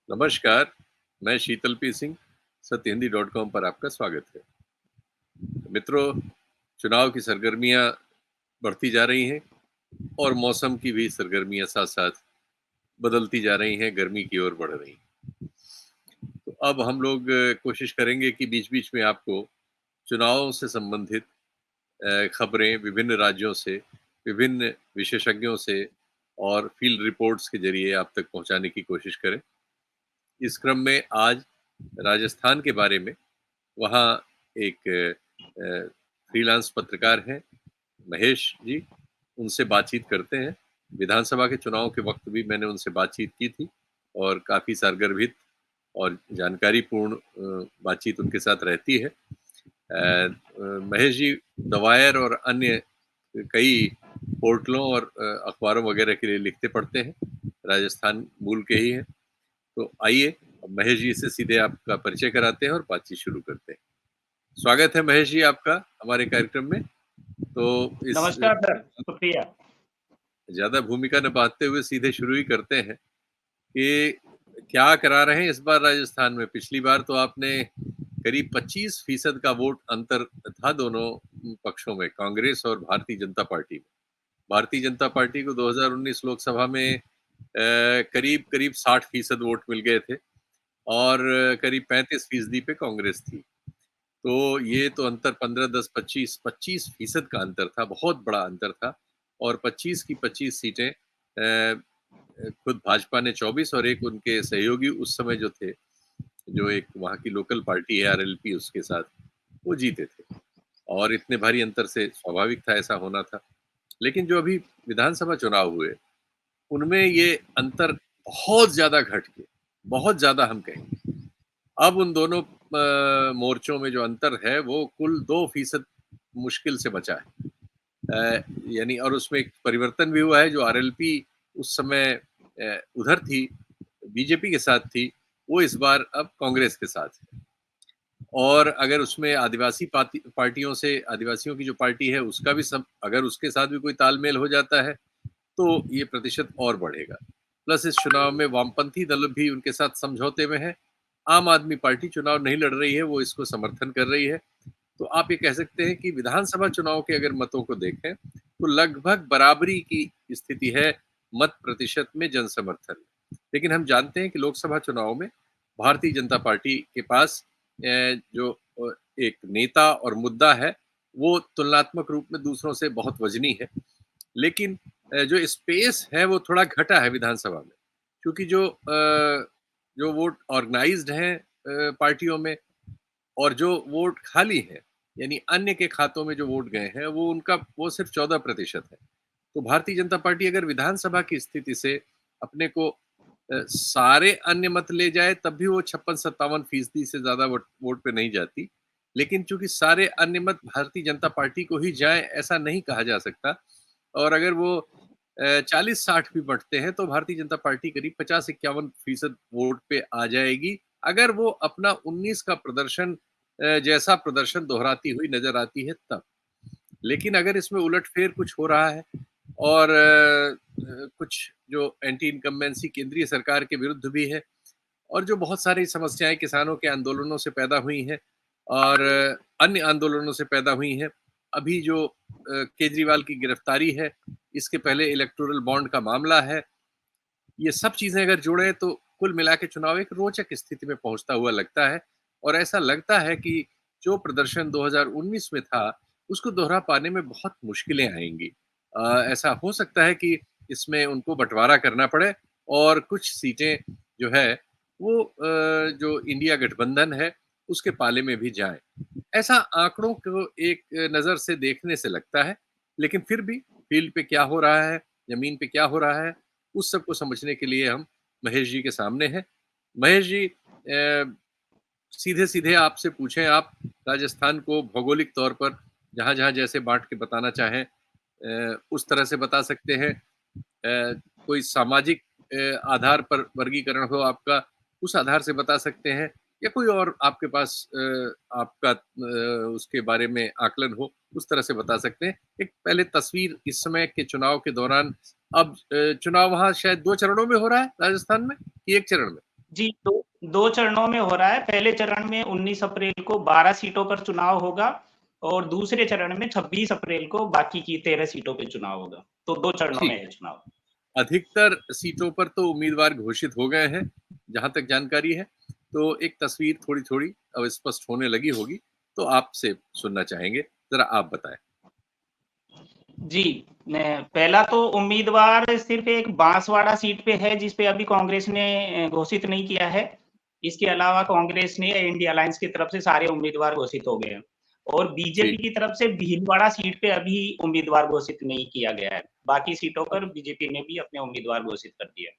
नमस्कार, मैं शीतल पी सिंह, सत्यहिंदी.com पर आपका स्वागत है। मित्रों, चुनाव की सरगर्मियाँ बढ़ती जा रही हैं और मौसम की भी सरगर्मियाँ साथ-साथ बदलती जा रही हैं, गर्मी की ओर बढ़ रही हैं। तो अब हम लोग कोशिश करेंगे कि बीच-बीच में आपको चुनावों से संबंधित खबरें विभिन्न राज्यों से, विभिन्न विशेषज्ञों से और फील्ड रिपोर्ट्स के ज़रिए आप तक पहुँचाने की कोशिश करें। इस क्रम में आज राजस्थान के बारे में वहाँ एक फ्रीलांस पत्रकार हैं महेश जी, उनसे बातचीत करते हैं। विधानसभा के चुनाव के वक़्त भी मैंने उनसे बातचीत की थी और काफ़ी सारगर्भित और जानकारीपूर्ण बातचीत उनके साथ रहती है। महेश जी द वायर और अन्य कई पोर्टलों और अखबारों वगैरह के लिए लिखते पढ़ते हैं, राजस्थान मूल के ही हैं। तो आइए, अब महेश जी से सीधे आपका परिचय कराते हैं और बातचीत शुरू करते हैं। स्वागत है महेश जी आपका हमारे कार्यक्रम में। तो इस नमस्कार सर, शुक्रिया। ज़्यादा भूमिका निभाते हुए सीधे शुरू ही करते हैं कि क्या करा रहे हैं इस बार राजस्थान में? पिछली बार तो आपने करीब 25% का वोट अंतर था दोनों पक्षों में, कांग्रेस और भारतीय जनता पार्टी में। भारतीय जनता पार्टी को 2019 लोकसभा में करीब-करीब 60% वोट मिल गए थे और करीब 35% पे कांग्रेस थी। तो ये तो अंतर 15, 10, 25% का अंतर था, बहुत बड़ा अंतर था और 25 की 25 सीटें खुद भाजपा ने 24 और एक उनके सहयोगी उस समय जो थे, जो एक वहाँ की लोकल पार्टी है आरएलपी उसके साथ, वो जीते थे और इतने भारी अंतर से स्वाभाविक था ऐसा होना था। लेकिन जो अभी विधानसभा चुनाव हुए, उनमें ये अंतर बहुत ज़्यादा घट के, बहुत ज़्यादा हम कहेंगे। अब उन दोनों मोर्चों में जो अंतर है वो कुल 2% मुश्किल से बचा है। यानी और उसमें एक परिवर्तन भी हुआ है जो आरएलपी उस समय उधर थी, बीजेपी के साथ थी, वो इस बार अब कांग्रेस के साथ है। और अगर उसमें आदिवासी पार्टियों से आदिवासियों की जो पार्टी है उसका भी सब अगर उसके साथ भी कोई तालमेल हो जाता है, तो ये प्रतिशत और बढ़ेगा। प्लस इस चुनाव में वामपंथी दल भी उनके साथ समझौते में है। आम आदमी पार्टी चुनाव नहीं लड़ रही है, वो इसको समर्थन कर रही है। तो आप ये कह सकते हैं कि विधानसभा चुनाव के अगर मतों को देखें, तो लगभग बराबरी की स्थिति है मत प्रतिशत में जनसमर्थन। लेकिन हम जानते हैं कि लोकसभा चुनाव में भारतीय जनता पार्टी के पास जो एक नेता और मुद्दा है, वो तुलनात्मक रूप में दूसरों से बहुत वज़नी है। लेकिन जो स्पेस है वो थोड़ा घटा है विधानसभा में क्योंकि जो वोट ऑर्गेनाइज्ड हैं पार्टियों में और जो वोट खाली है यानी अन्य के खातों में जो वोट गए हैं वो सिर्फ 14% है। तो भारतीय जनता पार्टी अगर विधानसभा की स्थिति से अपने को सारे अन्य मत ले जाए तब भी वो 56-57% से ज्यादा वोट पे नहीं जाती। लेकिन चूंकि सारे अन्य मत भारतीय जनता पार्टी को ही जाए ऐसा नहीं कहा जा सकता और अगर वो 40-60 भी बढ़ते हैं तो भारतीय जनता पार्टी करीब 50-51% वोट पे आ जाएगी अगर वो अपना 19 का प्रदर्शन जैसा प्रदर्शन दोहराती हुई नजर आती है तब। लेकिन अगर इसमें उलटफेर कुछ हो रहा है और कुछ जो एंटी इनकम्बेंसी केंद्रीय सरकार के विरुद्ध भी है और जो बहुत सारी समस्याएं किसानों के आंदोलनों से पैदा हुई हैं और अन्य आंदोलनों से पैदा हुई हैं। अभी जो केजरीवाल की गिरफ्तारी है, इसके पहले इलेक्टोरल बॉन्ड का मामला है। ये सब चीजें अगर जोड़े तो कुल मिला के चुनाव एक रोचक स्थिति में पहुंचता हुआ लगता है और ऐसा लगता है कि जो प्रदर्शन 2019 में था उसको दोहरा पाने में बहुत मुश्किलें आएंगी। ऐसा हो सकता है कि इसमें उनको बंटवारा करना पड़े और कुछ सीटें जो है वो जो इंडिया गठबंधन है उसके पाले में भी जाएं। ऐसा आंकड़ों को एक नजर से देखने से लगता है, लेकिन फिर भी फील्ड पे क्या हो रहा है, जमीन पे क्या हो रहा है, उस सब को समझने के लिए हम महेश जी के सामने हैं। महेश जी, सीधे-सीधे आपसे पूछें, आप राजस्थान को भौगोलिक तौर पर जहाँ-जहाँ जैसे बाँट के बताना चाहें उस तरह से बता सकते हैं। कोई सामाजिक आधार पर वर्गीकरण हो आपका, उस आधार से बता सकते हैं या कोई और आपके पास आपका उसके बारे में आकलन हो, उस तरह से बता सकते हैं। एक पहले तस्वीर इस समय के चुनाव के दौरान अब चुनाव वहाँ शायद 2 चरणों में हो रहा है राजस्थान में कि 1 चरण में? जी, दो चरणों में हो रहा है। पहले चरण में 19 अप्रैल को 12 सीटों पर चुनाव होगा और दूसरे चरण में 26 अप्रैल को बाकी की 13 सीटों पे चुनाव होगा। तो 2 चरणों में ठीक है है। चुनाव। अधिकतर सीटों पर तो उम्मीदवार घोषित हो गए हैं, जहाँ तक जानकारी है। तो एक तस्वीर थोड़ी-थोड़ी अब स्पष्ट होने लगी होगी, तो आपसे सुनना चाहेंगे। ज़रा आप बताएँ। जी, पहला तो उम्मीदवार सिर्फ़ एक बांसवाड़ा सीट पे है, जिस पे अभी कांग्रेस ने घोषित नहीं किया है। इसके अलावा कांग्रेस ने इंडिया अलायंस की तरफ से सारे उम्मीदवार घोषित हो गए हैं और बीजेपी जी, की तरफ से भीलवाड़ा सीट पे अभी उम्मीदवार घोषित नहीं किया गया है। बाकी सीटों पर बीजेपी ने भी अपने उम्मीदवार घोषित कर दिए हैं।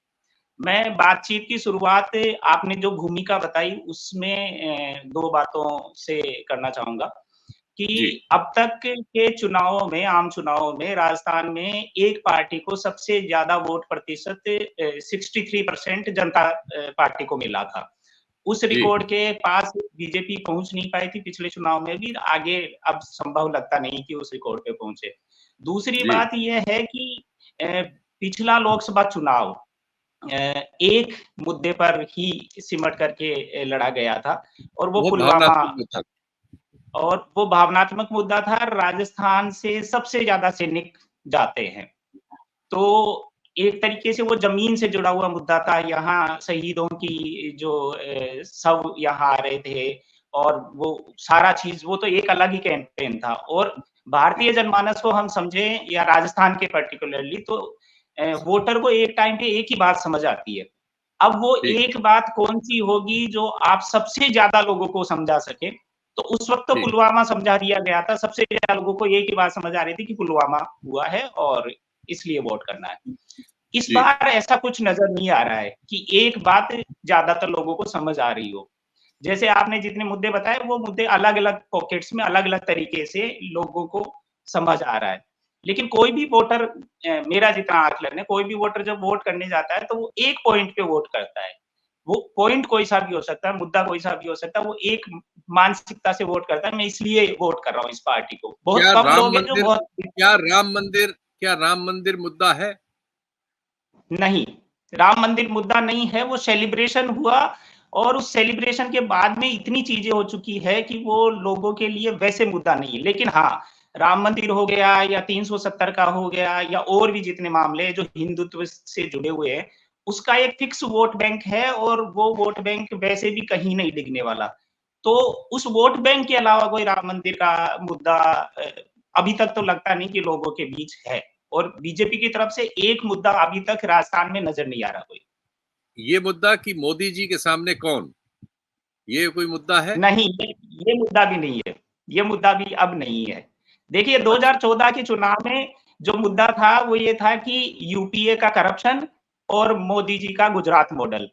मैं बातचीत की शुरुआत आपने जो भूमिका बताई उसमें 2 बातों से करना चाहूँगा कि जी, अब तक के चुनावों में, आम चुनावों में राजस्थान में एक पार्टी को सबसे ज़्यादा वोट प्रतिशत 63% जनता पार्टी को मिला था। उस जी, रिकॉर्ड के पास बीजेपी पहुँच नहीं पाई थी पिछले चुनाव में भी, आगे अब संभव लगता नहीं कि उस रिकॉर्ड पे पहुँचे। दूसरी जी। बात ये है कि पिछला लोकसभा चुनाव एक मुद्दे पर ही सिमट करके लड़ा गया था और वो वो पुलवामा भावनात्मक मुद्दा। और वो भावनात्मक मुद्दा था। राजस्थान से सबसे ज़्यादा सैनिक जाते हैं। तो एक तरीके से वो ज़मीन से जुड़ा हुआ मुद्दा था। यहाँ शहीदों की जो शव यहाँ आ रहे थे और वो सारा चीज़ वो तो एक अलग ही कैंपेन था और भारतीय जनमानस को हम समझें या राजस्थान के पर्टिकुलरली तो वोटर को एक टाइम पे एक ही बात समझ आती है। अब वो ठीक, एक बात कौन-सी होगी जो आप सबसे ज़्यादा लोगों को समझा सकें। तो उस वक़्त तो ठीक। पुलवामा समझा दिया गया था। सबसे ज़्यादा लोगों को एक ही बात समझ आ रही थी कि पुलवामा हुआ है और इसलिए वोट करना है। इस जी, बार ऐसा कुछ नज़र नहीं आ रहा है कि एक बात ज़्यादातर लोगों को समझ आ रही हो। जैसे आपने जितने मुद्दे बताए वो मुद्दे अलग-अलग पॉकेट्स में अलग-अलग तरीके से लोगों को समझ आ रहा है। लेकिन कोई भी वोटर मेरा जितना आकलन है, कोई भी वोटर जब वोट करने जाता है तो वो एक पॉइंट पे वोट करता है। वो पॉइंट कोई-सा भी हो सकता है, मुद्दा कोई-सा भी हो सकता है, वो एक मानसिकता से वोट करता है, मैं इसलिए वोट कर रहा हूँ इस पार्टी को। बहुत क्या कम राम लोग हैं जो मंदिर बहुत क्या राम मंदिर क्या राम मंदिर मुद्दा है? नहीं, राम मंदिर मुद्दा नहीं है, वो सेलिब्रेशन हुआ और उस सेलिब्रेशन के बाद में इतनी चीज़ें हो चुकी है कि वो लोगों के लिए वैसे मुद्दा नहीं है। लेकिन हाँ, राम मंदिर हो गया या 370 का हो गया या और भी जितने मामले हैं जो हिंदुत्व से जुड़े हुए हैं, उसका एक फिक्स वोट बैंक है और वो वोट बैंक वैसे भी कहीं नहीं डिगने वाला। तो उस वोट बैंक के अलावा कोई राम मंदिर का मुद्दा अभी तक तो लगता नहीं कि लोगों के बीच है। और बीजेपी की तरफ से एक मुद्दा अभी तक राजस्थान में नज़र नहीं आ रहा कोई। ये मुद्दा कि मोदी जी के सामने कौन? ये कोई मुद्दा है? नहीं, ये मुद्दा भी नहीं है। ये मुद्दा भी अब नहीं है। देखिए अच्छा, 2014 के चुनाव में जो मुद्दा था वो ये था कि यूपीए का करप्शन और मोदी जी का गुजरात मॉडल।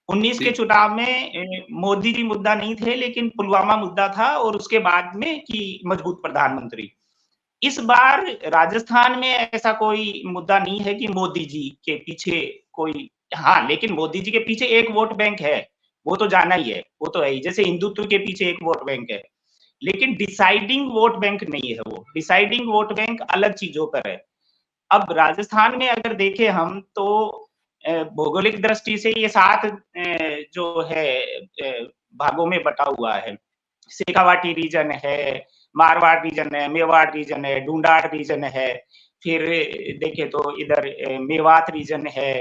19 के ठीक, चुनाव में मोदी जी मुद्दा नहीं थे लेकिन पुलवामा मुद्दा था और उसके बाद में कि मजबूत प्रधानमंत्री। इस बार राजस्थान में ऐसा कोई मुद्दा नहीं है कि मोदी जी के पीछे कोई हाँ, लेकिन मोदी जी के पीछे एक वोट बैंक है, वो तो जाना ही है, वो तो है ही। जैसे हिंदुत्व के पीछे एक वोट बैंक है, लेकिन डिसाइडिंग वोट बैंक नहीं है वो। डिसाइडिंग वोट बैंक अलग चीज़ों पर है। अब राजस्थान में अगर देखें हम तो भौगोलिक दृष्टि से ये 7 जो है भागों में बँटा हुआ है। शेखावाटी रीजन है, मारवाड़ रीजन है, मेवाड़ रीजन है, ढूंढाड़ रीजन है, फिर देखें तो इधर मेवात रीजन है,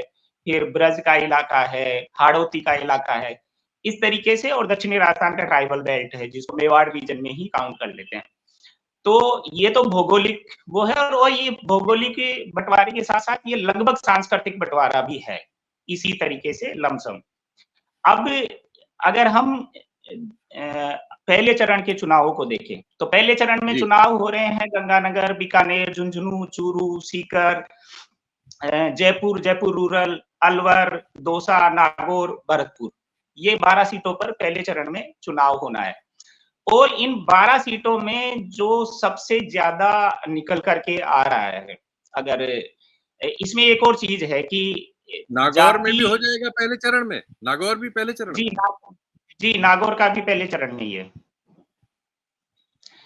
फिर ब्रज का इलाका है, हाड़ौती का इलाका है। इस तरीके से और दक्षिणी राजस्थान का ट्राइबल बेल्ट है, जिसको मेवाड़ रीजन में ही काउंट कर लेते हैं। तो ये तो भौगोलिक वो है और ये भौगोलिक बँटवारे के साथ-साथ ये लगभग सांस्कृतिक बँटवारा भी है, इसी तरीके से लमसम। अब अगर हम पहले चरण के चुनावों को देखें, तो पहले चरण में जी, चुनाव हो रहे हैं गंगानगर, बीकानेर, झुंझुनू, चूरू, सीकर, जयपुर, जयपुर रूरल, अलवर, दौसा, नागौर, भरतपुर। ये 12 सीटों पर पहले चरण में चुनाव होना है। और इन 12 सीटों में जो सबसे ज़्यादा निकल कर के आ रहा है, अगर इसमें एक और चीज़ है कि नागौर में जाति भी हो जाएगा पहले चरण में? नागौर भी पहले चरण जी, में? नागौर का भी पहले चरण में ही है।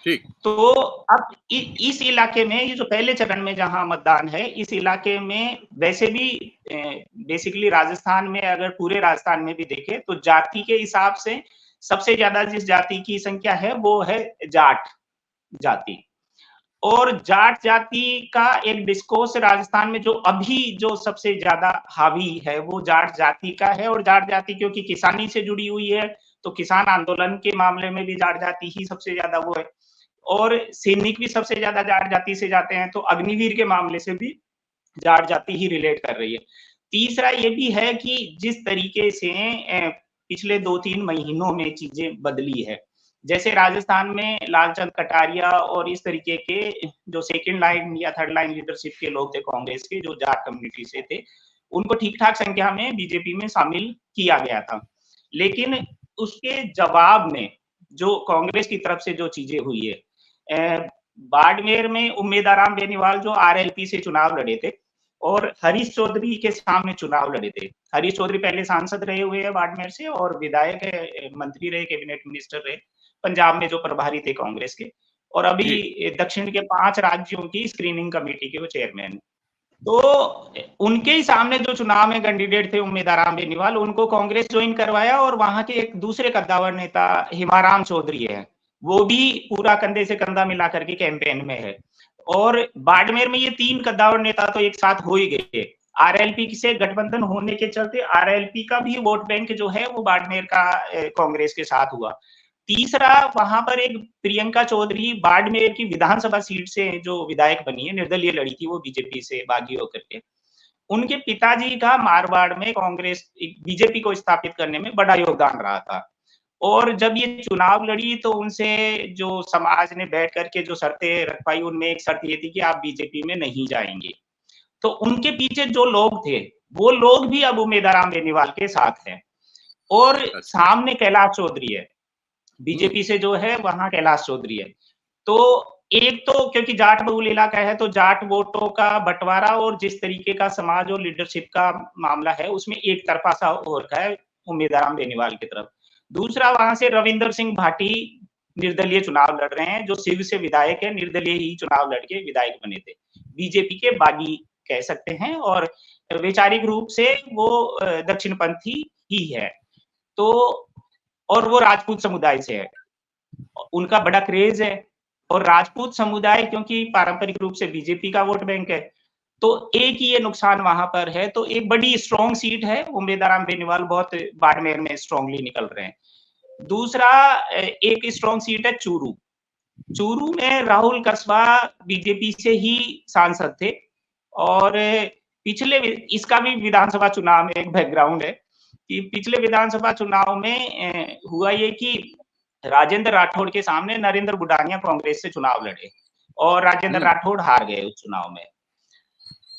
ठीक। तो अब इस इलाके में ये जो पहले चरण में जहाँ मतदान है, इस इलाके में वैसे भी बेसिकली राजस्थान में अगर पूरे राजस्थान में भी देखें तो जाति के हिसाब से सबसे ज्यादा जिस जाति की संख्या है वो है जाट जाति। और जाट जाति का एक डिस्कोर्स राजस्थान में जो अभी जो सबसे ज्यादा हावी है वो जाट जाति का है। और जाट जाति क्योंकि किसानी से जुड़ी हुई है तो किसान आंदोलन के मामले में भी जाट जाति ही सबसे ज्यादा वो है। और सैनिक भी सबसे ज्यादा जाट जाति से जाते हैं तो अग्निवीर के मामले से भी जाट जाति ही रिलेट कर रही है। तीसरा ये भी है कि जिस तरीके से पिछले 2-3 महीनों में चीजें बदली है, जैसे राजस्थान में लालचंद कटारिया और इस तरीके के जो सेकंड लाइन या थर्ड लाइन लीडरशिप के लोग थे कांग्रेस के जो जाट कम्युनिटी से थे, उनको ठीक-ठाक संख्या में बीजेपी में शामिल किया गया था। लेकिन उसके जवाब में जो कांग्रेस की तरफ से जो चीजें हुई है, बाड़मेर में उम्मेदाराम बेनीवाल जो आरएलपी से चुनाव लड़े थे और हरीश चौधरी के सामने चुनाव लड़े थे। हरीश चौधरी पहले सांसद रहे हुए हैं बाड़मेर से और विधायक है, मंत्री रहे, कैबिनेट मिनिस्टर रहे, पंजाब में जो प्रभारी थे कांग्रेस के और अभी दक्षिण के 5 राज्यों की स्क्रीनिंग कमेटी के वो चेयरमैन। तो उनके ही सामने जो चुनाव में कैंडिडेट थे उम्मीदाराम बेनीवाल, उनको कांग्रेस ज्वाइन करवाया और वहां के एक दूसरे कद्दावर नेता हिमाराम चौधरी है, वो भी पूरा कंधे से कंधा मिला करके कैंपेन में है। और बाड़मेर में ये 3 कद्दावर नेता तो एक साथ हो ही गए। आरएलपी से गठबंधन होने के चलते आरएलपी का भी वोट बैंक जो है वो बाड़मेर का कांग्रेस के साथ हुआ। तीसरा वहां पर एक प्रियंका चौधरी बाड़मेर की विधानसभा सीट से जो विधायक बनी है, निर्दलीय लड़ी थी वो बीजेपी से बागी होकर के। उनके पिताजी का मारवाड़ में कांग्रेस बीजेपी को स्थापित करने में बड़ा योगदान रहा था। और जब ये चुनाव लड़ी तो उनसे जो समाज ने बैठ करके जो शर्तें रख पाई उनमें एक शर्त ये थी कि आप बीजेपी में नहीं जाएंगे। तो उनके पीछे जो लोग थे वो लोग भी अब उम्मीदाराम बेनीवाल के साथ हैं। और सामने कैलाश चौधरी है, बीजेपी से जो है वहां कैलाश चौधरी है। तो एक तो क्योंकि जाट बहुल इलाका है तो जाट वोटों का बंटवारा और जिस तरीके का समाज और लीडरशिप का मामला है उसमें एक तरफा सा हो रखा है उम्मीदाराम बेनीवाल की तरफ। दूसरा वहां से रविंदर सिंह भाटी निर्दलीय चुनाव लड़ रहे हैं, जो शिव से विधायक है, निर्दलीय ही चुनाव लड़के विधायक बने थे, बीजेपी के बागी कह सकते हैं और वैचारिक रूप से वो दक्षिणपंथी ही है। तो और वो राजपूत समुदाय से है, उनका बड़ा क्रेज है। और राजपूत समुदाय क्योंकि पारंपरिक रूप से बीजेपी का वोट बैंक है, तो एक ही ये नुकसान वहां पर है। तो एक बड़ी स्ट्रॉन्ग सीट है, उम्मीदाराम बेनीवाल बहुत बाड़मेर में स्ट्रॉन्गली निकल रहे हैं। दूसरा एक स्ट्रॉन्ग सीट है चूरू। चूरू में राहुल कसबा बीजेपी से ही सांसद थे और पिछले इसका भी विधानसभा चुनाव में एक बैकग्राउंड है कि पिछले विधानसभा चुनाव में हुआ ये कि राजेंद्र राठौड़ के सामने नरेंद्र बुडानिया कांग्रेस से चुनाव लड़े और राजेंद्र राठौड़ हार गए उस चुनाव में।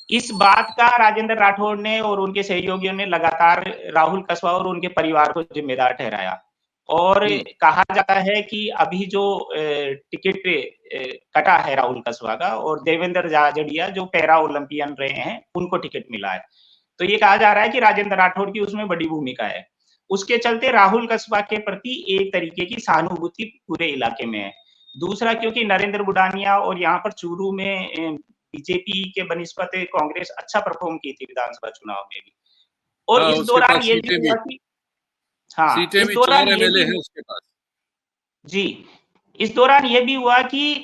इस बात का राजेंद्र राठौड़ ने और उनके सहयोगियों ने लगातार राहुल कसबा और उनके परिवार को जिम्मेदार ठहराया और कहा जाता है कि अभी जो टिकट कटा है राहुल कसबा का और देवेंद्र जाजड़िया जो पैरा ओलंपियन रहे हैं उनको टिकट मिला है। तो ये कहा जा रहा है कि राजेंद्र राठौड़ की उसमें बड़ी भूमिका है। उसके चलते राहुल कसबा के प्रति एक तरीके की सहानुभूति पूरे इलाके में है। दूसरा क्योंकि नरेंद्र बुडानिया और यहाँ पर चूरू में बीजेपी के बनिस्बत कांग्रेस अच्छा परफॉर्म की थी विधानसभा चुनाव में भी। और इस दौरान ये भी हुआ कि सीटें भी 4 एमएलए हैं उसके पास। जी, इस दौरान ये भी हुआ कि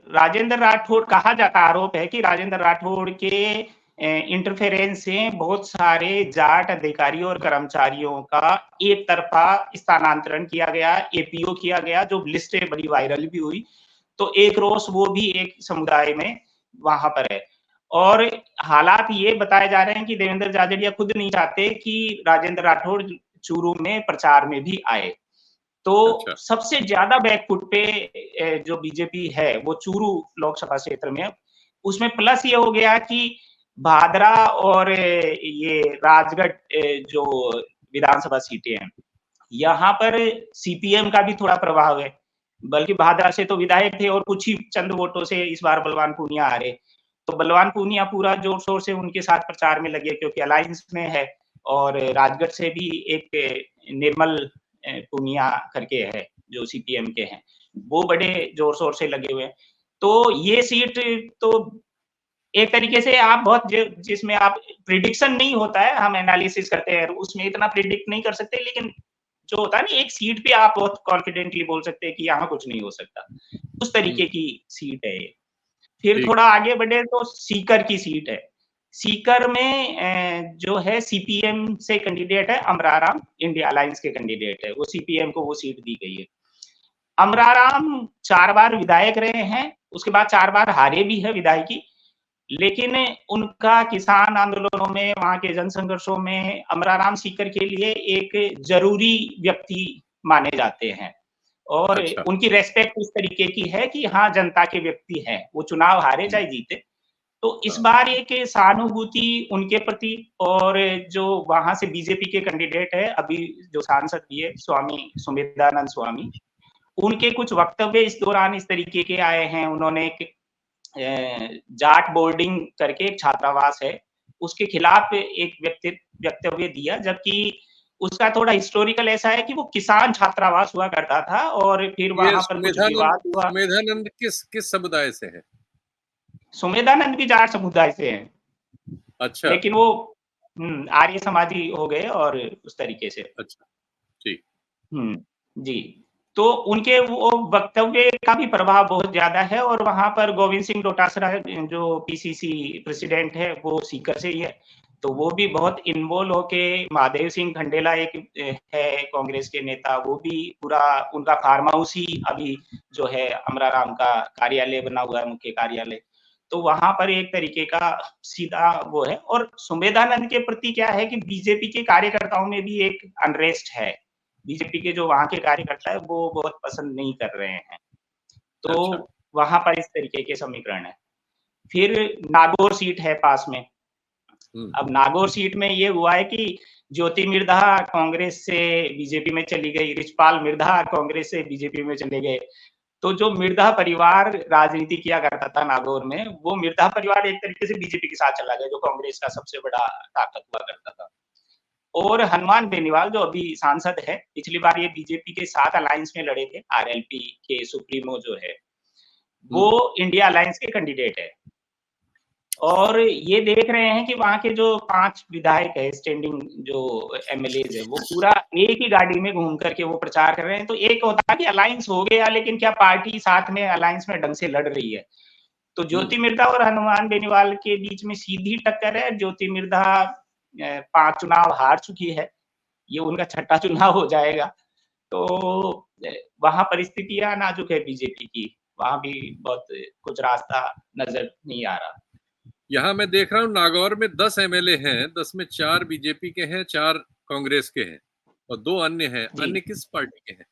राजेंद्र राठौड़ कहा जाता आरोप है कि राजेंद्र राठौड़ के इंटरफेरेंस से बहुत सारे जाट अधिकारियों और कर्मचारियों का एक तरफा स्थानांतरण किया गया, एपीओ किया गया, जो लिस्टें बड़ी वायरल भी हुई। तो एक रोष वो भी एक समुदाय में वहां पर है। और हालात ये बताए जा रहे हैं कि देवेंद्र जाजड़िया खुद नहीं चाहते कि राजेंद्र राठौड़ चूरू में प्रचार में भी आए। तो सबसे ज्यादा बैकफुट पे जो बीजेपी है वो चूरू लोकसभा क्षेत्र में। उसमें प्लस ये हो गया कि भादरा और ये राजगढ़ जो विधानसभा सीटें हैं, यहाँ पर सीपीएम का भी थोड़ा प्रभाव है। बल्कि भादरा से तो विधायक थे और कुछ ही चंद वोटों से इस बार बलवान पूनिया हारे। तो बलवान पूनिया पूरा जोर शोर से उनके साथ प्रचार में लगे क्योंकि अलायंस में है। और राजगढ़ से भी एक निर्मल पूनिया करके है जो सीपीएम के हैं, वो बड़े जोर-शोर से लगे हुए हैं। तो ये सीट तो एक तरीके से आप बहुत जिसमें आप प्रिडिक्शन नहीं होता है, हम एनालिसिस करते हैं, उसमें इतना प्रिडिक्ट नहीं कर सकते, लेकिन जो होता है ना, एक सीट पे आप बहुत कॉन्फिडेंटली बोल सकते हैं कि यहाँ कुछ नहीं हो सकता। उस तरीके की सीट है ये। फिर ठीक। थोड़ा आगे बढ़े तो सीकर की सीट है। सीकर में जो है सीपीएम से कैंडिडेट है अमराराम, इंडिया अलायंस के कैंडिडेट है, वो सीपीएम को वो सीट दी गई है। अमराराम 4 बार विधायक रहे हैं, उसके बाद 4 बार हारे भी है विधायकी, लेकिन उनका किसान आंदोलनों में, वहाँ के जनसंघर्षों में अमराराम सीकर के लिए एक ज़रूरी व्यक्ति माने जाते हैं और अच्छा। उनकी रिस्पेक्ट इस तरीके की है कि हाँ, जनता के व्यक्ति हैं, वो चुनाव हारे चाहे जीते। तो इस हाँ। बार एक सहानुभूति उनके प्रति और जो वहाँ से बीजेपी के कैंडिडेट है, अभी जो सांसद भी है, स्वामी सुमेधानंद स्वामी, उनके कुछ वक्तव्य इस दौरान इस तरीके के आए हैं। उन्होंने एक जाट बोर्डिंग करके एक छात्रावास है, उसके खिलाफ एक वक्तव्य दिया, जबकि उसका थोड़ा हिस्टोरिकल ऐसा है कि वो किसान छात्रावास हुआ करता था और फिर ये वहाँ पर कुछ विवाद हुआ। सुमेधानंद किस समुदाय से है? सुमेधानंद भी जाट समुदाय से हैं, अच्छा। लेकिन वो आर्य समाजी हो गए और उस तरीके से। अच्छा, ठीक। जी। तो उनके वो वक्तव्य का भी प्रभाव बहुत ज़्यादा है और वहाँ पर गोविंद सिंह डोटासरा जो पीसीसी प्रेसिडेंट है, वो सीकर से ही है। तो वो भी बहुत इन्वॉल्व होके, महादेव सिंह खंडेला एक है कांग्रेस के नेता, वो भी पूरा उनका फार्म हाउस ही अभी जो है अमराराम का कार्यालय बना हुआ है, मुख्य कार्यालय। तो वहाँ पर एक तरीके का सीधा वो है और सुमेधानंद के प्रति क्या है कि बीजेपी के कार्यकर्ताओं में भी एक अनरेस्ट है। बीजेपी के जो वहाँ के कार्यकर्ता है, वो बहुत पसंद नहीं कर रहे हैं। अच्छा। तो वहाँ पर इस तरीके के समीकरण है। फिर नागौर सीट है पास में। हुँ। अब नागौर सीट में ये हुआ है कि ज्योति मिर्धा कांग्रेस से बीजेपी में चली गई, रिचपाल मिर्धा कांग्रेस से बीजेपी में चले गए। तो जो मिर्धा परिवार राजनीति किया करता था नागौर में, वो मिर्धा परिवार एक तरीके से बीजेपी के साथ चला गया, जो कांग्रेस का सबसे बड़ा ताकत हुआ करता था। और हनुमान बेनीवाल जो अभी सांसद है, पिछली बार ये बीजेपी के साथ अलायंस में लड़े थे, आरएलपी के सुप्रीमो जो है, हुँ। वो इंडिया अलायंस के कैंडिडेट है। और ये देख रहे हैं कि वहाँ के जो 5 विधायक है, स्टैंडिंग जो एमएलएज़ है, वो पूरा एक ही गाड़ी में घूम करके वो प्रचार कर रहे हैं। तो एक होता है कि अलायंस हो गया, लेकिन क्या पार्टी साथ में अलायंस में ढंग से लड़ रही है? तो हुँ। ज्योति मिर्धा और हनुमान बेनीवाल के बीच में सीधी टक्कर है। ज्योति मिर्धा 5 चुनाव हार चुकी है। ये उनका छठा चुनाव हो जाएगा। तो वहाँ परिस्थितियाँ नाजुक है बीजेपी की। वहाँ भी बहुत कुछ रास्ता नज़र नहीं आ रहा। यहाँ मैं देख रहा हूँ नागौर में 10 एमएलए हैं, 10 में 4 बीजेपी के हैं, 4 कांग्रेस के हैं और 2 अन्य हैं। जी। अन्य किस पार्टी के हैं?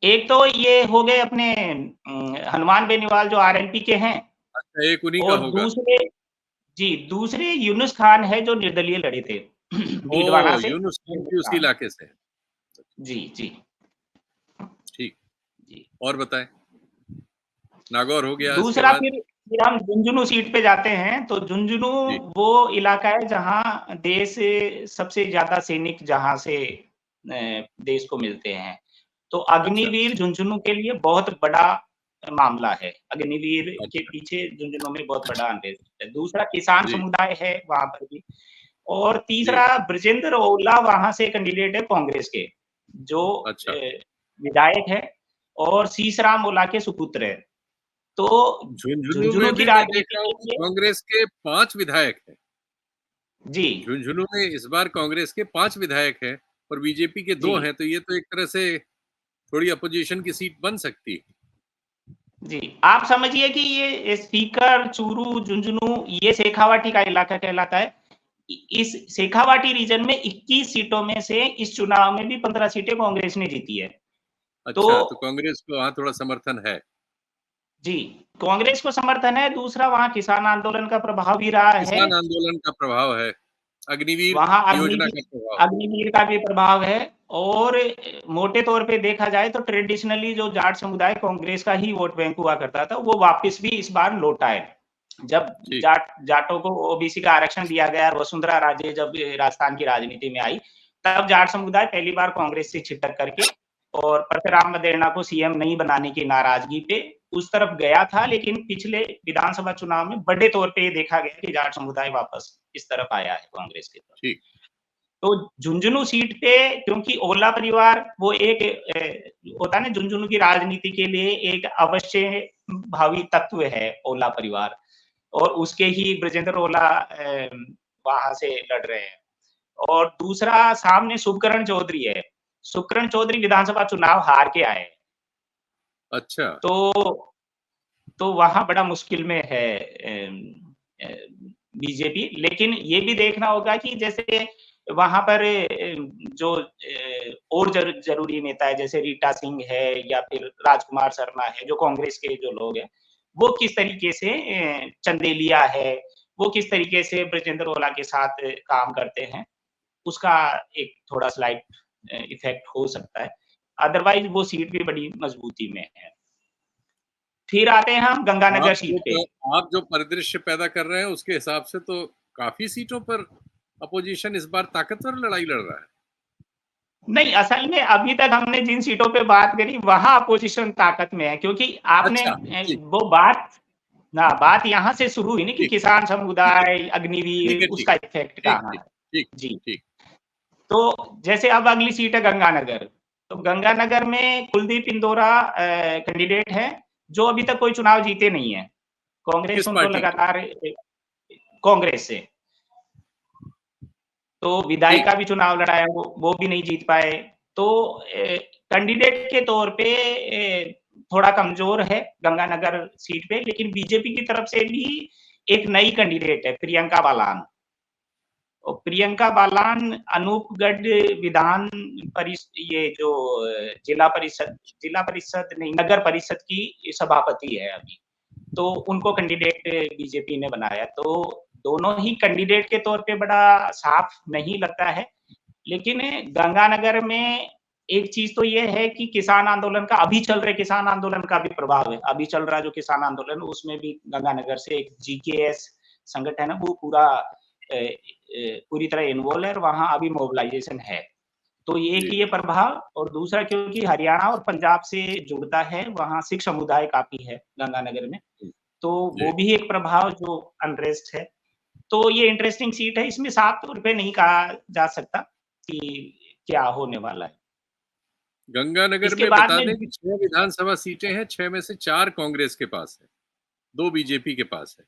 एक तो ये हो गए अपने हनुमान बेनीवाल जो आरएलपी के हैं अच्छा, एक उन्हीं का और होगा। दूसरे यूनुस खान है जो निर्दलीय लड़े थे डीडवाना ओह! से। यूनुस खान यूनुस भी उसी खान। इलाके से हैं। जी, जी, ठीक। जी। और बताएँ? नागौर हो गया, इसके दूसरा बाद? फिर हम झुंझुनू सीट पे जाते हैं, तो झुंझुनू जी। वो इलाका है जहाँ देश सबसे ज़्यादा सैनिक जहाँ से देश को मिलते हैं। तो अच्छा, अग्निवीर झुंझुनू के लिए बहुत बड़ा मामला है। अग्निवीर के अच्छा। पीछे झुंझुनू में बहुत बड़ा अनरेस्ट है। दूसरा किसान जी, समुदाय है वहाँ पर भी और जी। तीसरा ब्रजेंद्र ओला वहाँ से कैंडिडेट है कांग्रेस के, जो अच्छा। विधायक है और शीशराम ओला के सुपुत्र हैं। तो झुंझुनू झुंझुनू में की भी मैं देख राजनीति रहा के हूँ लिए कांग्रेस के 5 विधायक हैं। जी, झुंझुनू में इस बार कांग्रेस के 5 विधायक हैं और बीजेपी के 2 जी, हैं, तो ये तो एक तरह से थोड़ी अपोज़िशन की सीट बन सकती है। जी। आप समझिए कि ये सीकर, चूरू, झुंझुनू ये शेखावाटी का इलाका कहलाता है। इस शेखावाटी रीजन में 21 सीटों में से इस चुनाव में भी 15 सीटें कांग्रेस ने जीती है। तो अच्छा, तो कांग्रेस को वहाँ थोड़ा समर्थन है। जी, कांग्रेस को समर्थन है, दूसरा वहाँ किसान आंदोलन का प्रभाव भी रहा है। किसान आंदोलन का प्रभाव है, अग्निवीर वहाँ योजना का प्रभाव है। अग्निवीर का भी प्रभाव है और मोटे तौर पे देखा जाए तो ट्रेडिशनली जो जाट समुदाय कांग्रेस का ही वोट बैंक हुआ करता था, वो वापस भी इस बार लौटा है। जब ठीक। जाटों को ओबीसी का आरक्षण दिया गया और वसुंधरा राजे जब राजस्थान की राजनीति में आई, तब जाट समुदाय पहली बार कांग्रेस से छिटक करके और परशुराम मदेरणा को सीएम नहीं बनाने की नाराजगी पे उस तरफ गया था, लेकिन पिछले विधानसभा चुनाव में बड़े तौर पे ये देखा गया कि जाट समुदाय वापस इस तरफ आया है कांग्रेस की तरफ। ठीक। तो झुंझुनू सीट पे क्योंकि ओला परिवार वो एक होता है ना, झुंझुनू की राजनीति के लिए एक अवश्य भावी तत्व है ओला परिवार, और उसके ही ब्रजेंद्र ओला वहां से लड़ रहे हैं। और दूसरा सामने शुभकरण चौधरी है। शुभकरण चौधरी विधानसभा चुनाव हार के आए, अच्छा। तो वहां बड़ा मुश्किल में है बीजेपी। लेकिन ये भी देखना होगा कि जैसे वहां पर जो और जरूरी नेता है, जैसे रीटा सिंह है या फिर राजकुमार शर्मा है, जो कांग्रेस के जो लोग हैं, वो किस तरीके से चंदेलिया है, वो किस तरीके से ब्रजेंद्र ओला के साथ काम करते हैं, उसका एक थोड़ा स्लाइट इफेक्ट हो सकता है। अदरवाइज वो सीट भी बड़ी मजबूती में है। फिर आते हैं हम गंगानगर सीट पे। आप जो परिदृश्य पैदा कर रहे हैं उसके हिसाब से तो काफी सीटों पर अपोजिशन इस बार ताकतवर लड़ाई लड़ रहा है। नहीं, असल में अभी तक हमने जिन सीटों पे बात करी वहां अपोजिशन ताकत में है, क्योंकि आपने अच्छा, वो बात यहाँ से शुरू हुई ना कि किसान समुदाय, अग्निवीर, उसका इफेक्ट कहाँ है। जी, ठीक। तो जैसे अब अगली सीट है गंगानगर। तो गंगानगर में कुलदीप इंदौरा कैंडिडेट है, जो अभी तक कोई चुनाव जीते नहीं है। कांग्रेस उनको लगातार कांग्रेस से तो विधायक का भी चुनाव लड़ाया, वो भी नहीं जीत पाए। तो कैंडिडेट के तौर पे थोड़ा कमजोर है गंगानगर सीट पे, लेकिन बीजेपी की तरफ से भी एक नई कैंडिडेट है, प्रियंका बालान। और प्रियंका बालान अनूपगढ़ विधान परिषद, ये जो जिला परिषद नहीं, नगर परिषद की सभापति है अभी, तो उनको कैंडिडेट बीजेपी ने बनाया। तो दोनों ही कैंडिडेट के तौर पे बड़ा साफ नहीं लगता है। लेकिन गंगानगर में एक चीज तो ये है कि किसान आंदोलन का, अभी चल रहे किसान आंदोलन का भी प्रभाव है। अभी चल रहा जो किसान आंदोलन, उसमें भी गंगानगर से एक जीकेएस संगठन है, वो पूरी तरह इन्वॉल्व है, वहां अभी मोबिलाइजेशन है। तो एक ये प्रभाव, और दूसरा क्योंकि हरियाणा और पंजाब से जुड़ता है, वहां सिख समुदाय काफी है गंगानगर में, तो वो भी एक प्रभाव जो अनरेस्ट है। तो ये इंटरेस्टिंग सीट है। इसमें साफ तौर पे नहीं कहा जा सकता कि क्या होने वाला है। गंगानगर में बता दें कि 6 विधानसभा सीटें हैं, 6 में से 4 कांग्रेस के पास है, 2 बीजेपी के पास है,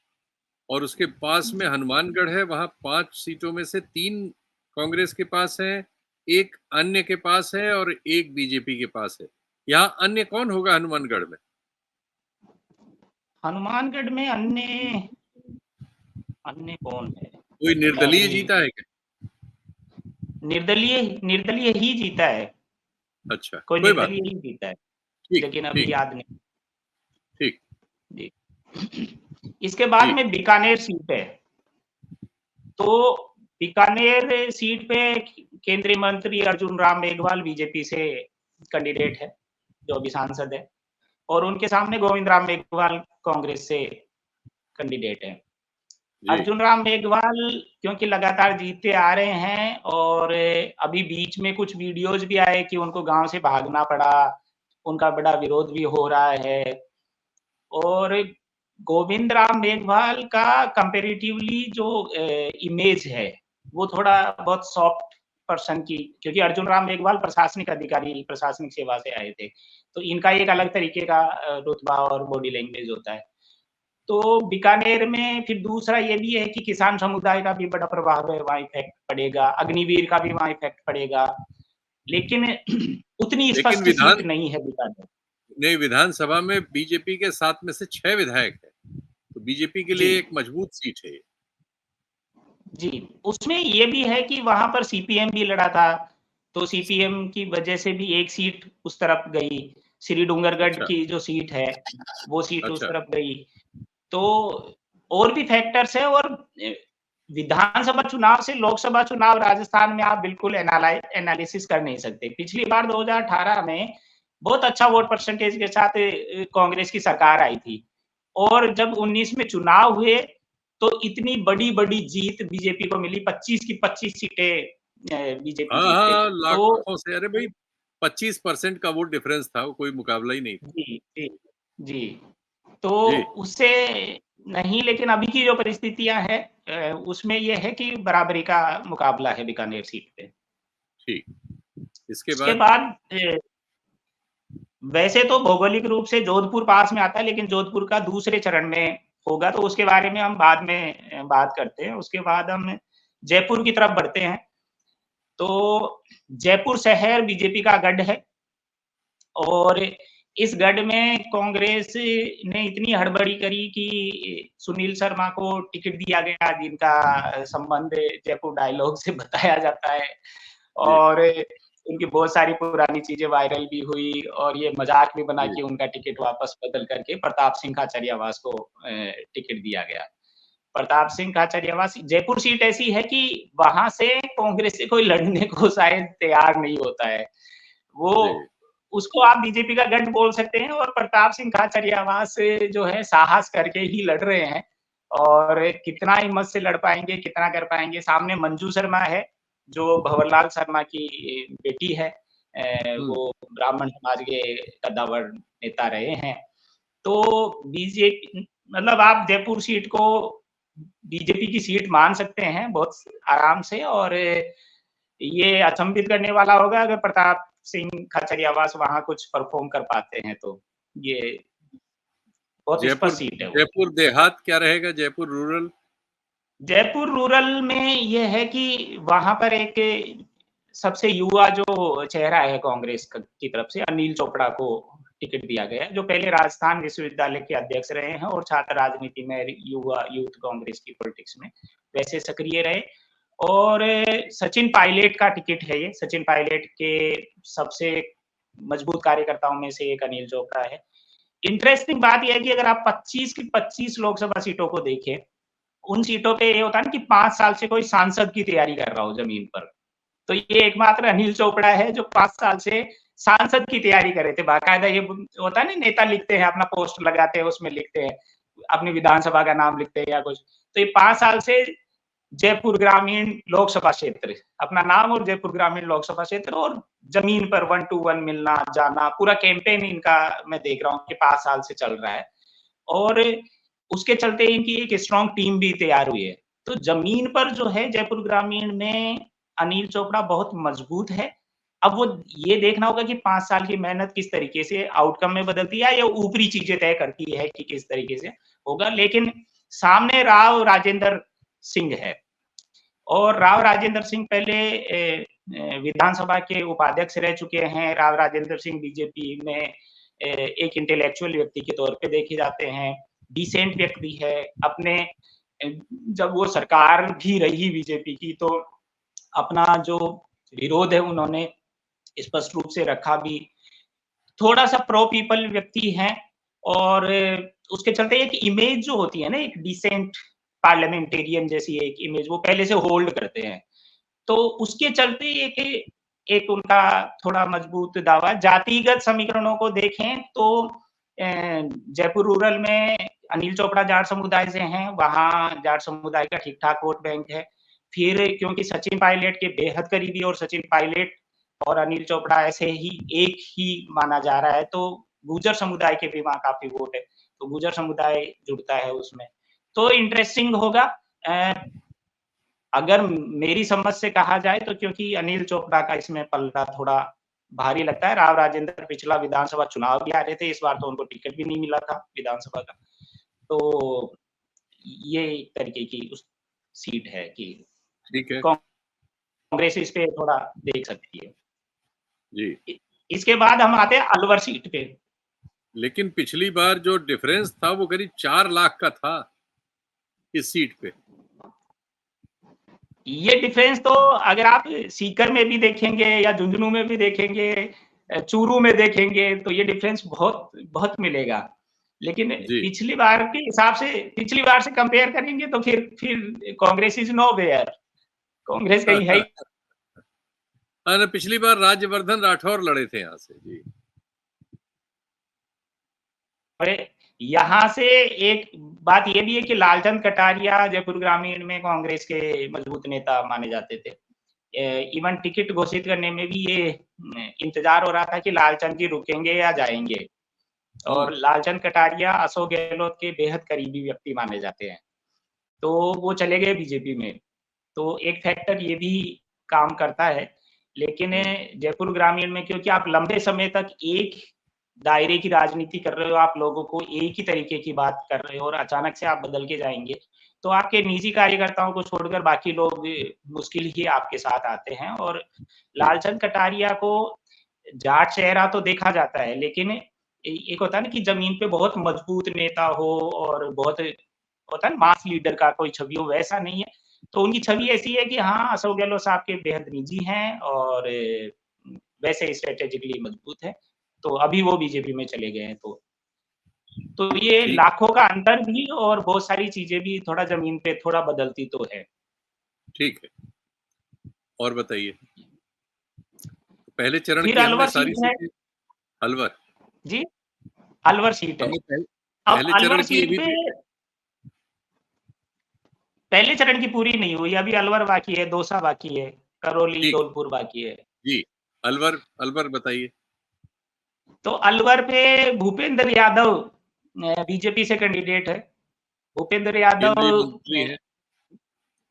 और उसके पास में हनुमानगढ़ है, वहां 5 सीटों में से 3 कांग्रेस के पास है, 1 अन्य के पास है और 1 बीजेपी के पास है। यहाँ अन्य कौन होगा हनुमानगढ़ में? हनुमानगढ़ में अन्य कौन है? कोई निर्दलीय जीता है क्या? निर्दलीय ही जीता है। अच्छा, कोई निर्दलीय ही जीता है, लेकिन अभी याद नहीं। ठीक जी। इसके बाद में बीकानेर सीट है। तो बीकानेर सीट पे केंद्रीय मंत्री अर्जुन राम मेघवाल बीजेपी से कैंडिडेट है, जो अभी सांसद है, और उनके सामने गोविंद राम मेघवाल कांग्रेस से कैंडिडेट है। अर्जुन राम मेघवाल क्योंकि लगातार जीतते आ रहे हैं, और अभी बीच में कुछ वीडियोज भी आए कि उनको गांव से भागना पड़ा, उनका बड़ा विरोध भी हो रहा है। और गोविंद राम मेघवाल का कंपैरेटिवली जो इमेज है, वो थोड़ा बहुत सॉफ्ट पर्सन की, क्योंकि अर्जुन राम मेघवाल प्रशासनिक अधिकारी, प्रशासनिक सेवा से आए थे, तो इनका एक अलग तरीके का रुतबा और बॉडी लैंग्वेज होता है। तो बीकानेर में फिर दूसरा ये भी है कि किसान समुदाय का भी बड़ा प्रभाव है, वहां इफेक्ट पड़ेगा, अग्निवीर का भी वहां इफेक्ट पड़ेगा, लेकिन उतनी स्पष्ट सीट नहीं है बीकानेर। नहीं, विधानसभा में बीजेपी के 7 में से 6 विधायक है, तो बीजेपी के लिए एक मजबूत सीट है। जी, उसमें ये भी है कि वहां पर सीपीएम भी लड़ा था, तो सीपीएम की वजह से भी एक सीट उस तरफ गई। श्री डूंगरगढ़ की जो सीट है, वो सीट उस तरफ गई। तो और भी फैक्टर्स है, और विधानसभा चुनाव से लोकसभा चुनाव राजस्थान में आप बिल्कुल एनालिसिस कर नहीं सकते। पिछली बार 2018 में बहुत अच्छा वोट परसेंटेज के साथ कांग्रेस की सरकार आई थी, और जब 19 में चुनाव हुए तो इतनी बड़ी जीत बीजेपी को मिली, 25 की 25 सीटें बीजेपी जीत गई। लाखों से, अरे भाई 25% का वोट डिफरेंस था, वो कोई मुकाबला ही नहीं था। जी, जी, जी। तो जी, उससे नहीं, लेकिन अभी की जो परिस्थितियाँ हैं उसमें ये है कि बराबरी का मुकाबला है बीकानेर सीट पे। ठीक। इसके उसके बाद बाद वैसे तो भौगोलिक रूप से जोधपुर पास में आता है, लेकिन जोधपुर का दूसरे चरण में होगा, तो उसके बारे में हम बाद में बात करते हैं। उसके बाद हम जयपुर की तरफ बढ़ते हैं। तो जयपुर शहर बीजेपी का गढ़ है और इस गढ़ में कांग्रेस ने इतनी हड़बड़ी करी कि सुनील शर्मा को टिकट दिया गया, जिनका संबंध जयपुर डायलॉग से बताया जाता है जी, और उनकी बहुत सारी पुरानी चीज़ें वायरल भी हुई और ये मज़ाक भी बना जी, कि उनका टिकट वापस बदल करके प्रताप सिंह खाचरियावास को टिकट दिया गया। प्रताप सिंह खाचरियावास जयपुर सीट ऐसी है कि वहाँ से कांग्रेस से कोई लड़ने को शायद तैयार नहीं होता है। वो जी, उसको आप बीजेपी का गढ़ बोल सकते हैं और प्रताप सिंह खाचरियावास जो है साहस करके ही लड़ रहे हैं और कितना हिम्मत से लड़ पाएँगे, कितना कर पाएँगे। सामने मंजू शर्मा है, जो भंवरलाल शर्मा की बेटी है। हुँ, वो ब्राह्मण समाज के कद्दावर नेता रहे हैं। तो बीजेपी मतलब आप जयपुर सीट को बीजेपी की सीट मान सकते हैं बहुत आराम से और ये अचंभित करने वाला होगा अगर प्रताप सिंह खाचरियावास वहाँ कुछ परफ़ॉर्म कर पाते हैं तो। ये बहुत जयपुर स्पष्ट सीट है वो। जयपुर देहात क्या रहेगा, जयपुर रूरल? जयपुर रूरल में ये है कि वहाँ पर एक सबसे युवा जो चेहरा है कांग्रेस की तरफ से अनिल चोपड़ा को टिकट दिया गया है, जो पहले राजस्थान विश्वविद्यालय के अध्यक्ष रहे हैं और छात्र राजनीति में युवा यूथ कांग्रेस की पॉलिटिक्स में वैसे सक्रिय रहे और सचिन पायलट का टिकट है ये। सचिन पायलट के सबसे मजबूत कार्यकर्ताओं में से एक अनिल चोपड़ा है। इंटरेस्टिंग बात ये है कि अगर आप 25 की 25 लोकसभा सीटों को देखें, उन सीटों पे ये होता है ना कि 5 साल से कोई सांसद की तैयारी कर रहा हो ज़मीन पर। तो ये एकमात्र अनिल चोपड़ा है जो 5 साल से सांसद की तैयारी कर रहे थे। बाकायदा ये होता है ना, नेता लिखते हैं, अपना पोस्ट लगाते हैं, उसमें लिखते हैं, अपनी विधानसभा का नाम लिखते हैं या कुछ। तो ये 5 साल से जयपुर ग्रामीण लोकसभा क्षेत्र, अपना नाम और जयपुर ग्रामीण लोकसभा क्षेत्र और ज़मीन पर 1 टू 1 मिलना, जाना, पूरा कैंपेन इनका मैं देख रहा हूँ कि 5 साल से चल रहा है। और उसके चलते इनकी एक स्ट्रॉन्ग टीम भी तैयार हुई है। तो ज़मीन पर जो है जयपुर ग्रामीण में अनिल चोपड़ा बहुत मज़बूत है। अब वो ये देखना होगा कि 5 साल की मेहनत किस तरीके से आउटकम में बदलती है या ऊपरी चीज़ें तय करती है कि किस तरीके से होगा। लेकिन सामने राव राजेंद्र सिंह है और राव राजेंद्र सिंह पहले विधानसभा के उपाध्यक्ष रह चुके हैं। राव राजेंद्र सिंह बीजेपी में एक इंटेलेक्चुअल व्यक्ति के तौर पे देखे जाते हैं, डिसेंट व्यक्ति है। अपने जब वो सरकार भी रही बीजेपी की तो अपना जो विरोध है उन्होंने स्पष्ट रूप से रखा भी। थोड़ा-सा प्रो पीपल व्यक्ति हैं और उसके चलते एक इमेज जो होती है ना, एक डिसेंट पार्लियामेंटेरियन जैसी एक इमेज वो पहले से होल्ड करते हैं। तो उसके चलते एक एक उनका थोड़ा मजबूत दावा। जातिगत समीकरणों को देखें तो जयपुर रूरल में अनिल चोपड़ा जाट समुदाय से हैं, वहाँ जाट समुदाय का ठीक-ठाक वोट बैंक है। फिर क्योंकि सचिन पायलट के बेहद करीबी और सचिन पायलट और अनिल चोपड़ा ऐसे ही एक ही माना जा रहा है, तो गुर्जर समुदाय के भी वहाँ काफ़ी वोट है, तो गुर्जर समुदाय जुड़ता है उसमें। तो इंटरेस्टिंग होगा। अ, अगर मेरी समझ से कहा जाए तो क्योंकि अनिल चोपड़ा का इसमें पलड़ा थोड़ा भारी लगता है। राव राजेंद्र पिछला विधानसभा चुनाव भी आ रहे थे, इस बार तो उनको टिकट भी नहीं मिला था विधानसभा का। तो ये एक तरीके की उस सीट है कि ठीक है। कांग्रेस इस पे थोड़ा देख सकती है। जी, इ इसके बाद हम आते हैं अलवर सीट पे। लेकिन पिछली बार जो डिफरेंस था वो करीब 4 लाख का था इस सीट पे। ये डिफरेंस तो अगर आप सीकर में भी देखेंगे या झुंझुनू में भी देखेंगे, चूरू में देखेंगे तो ये डिफरेंस बहुत बहुत मिलेगा। लेकिन जी। पिछली बार से कंपेयर करेंगे तो फिर कांग्रेस इज़ नोवेयर। कांग्रेस कहीं है ही। हाँ, पिछली बार राज्यवर्धन राठौर लड़े थे यहाँ से। जी, और यहाँ से एक बात ये भी है कि लालचंद कटारिया जयपुर ग्रामीण में कांग्रेस के मजबूत नेता माने जाते थे। इवन टिकट घोषित करने में भी ये इंतजार हो रहा था कि लालचंद जी रुकेंगे या जाएंगे। और लालचंद कटारिया अशोक गहलोत के बेहद करीबी व्यक्ति माने जाते हैं, तो वो चले गए बीजेपी में। तो एक फैक्टर ये भी काम करता है। लेकिन जयपुर ग्रामीण में क्योंकि आप लंबे समय तक एक दायरे की राजनीति कर रहे हो, आप लोगों को एक ही तरीके की बात कर रहे हो और अचानक से आप बदल के जाएँगे, तो आपके निजी कार्यकर्ताओं को छोड़कर बाकी लोग मुश्किल ही आपके साथ आते हैं। और लालचंद कटारिया को जाट चेहरा तो देखा जाता है, लेकिन एक होता है ना कि ज़मीन पे बहुत मजबूत नेता हो और बहुत होता है ना मास लीडर का कोई छवि हो, वैसा नहीं है। तो उनकी छवि ऐसी है कि हाँ, अशोक गहलोत साहब के बेहद निजी हैं और वैसे स्ट्रैटेजिकली मजबूत हैं। तो अभी वो बीजेपी में चले गए हैं तो ये ठीक लाखों का अंतर भी और बहुत सारी चीज़ें भी थोड़ा ज़मीन पे थोड़ा बदलती तो है। ठीक है। और बताइए? पहले चरण फिर की हमने अलवर सारी सीट है। सीटें अलवर जी, अलवर सीट है। हमने अब पहले अलवर चरण की सीट अभी पे पहले चरण की पूरी नहीं हुई, अभी अलवर बाकी है, दौसा बाकी है, करौली, ठीक धौलपुर बाकी है। जी, अलवर अलवर बताइए? तो अलवर पे भूपेंद्र यादव बीजेपी से कैंडिडेट है। भूपेंद्र यादव केंद्रीय मंत्री हैं।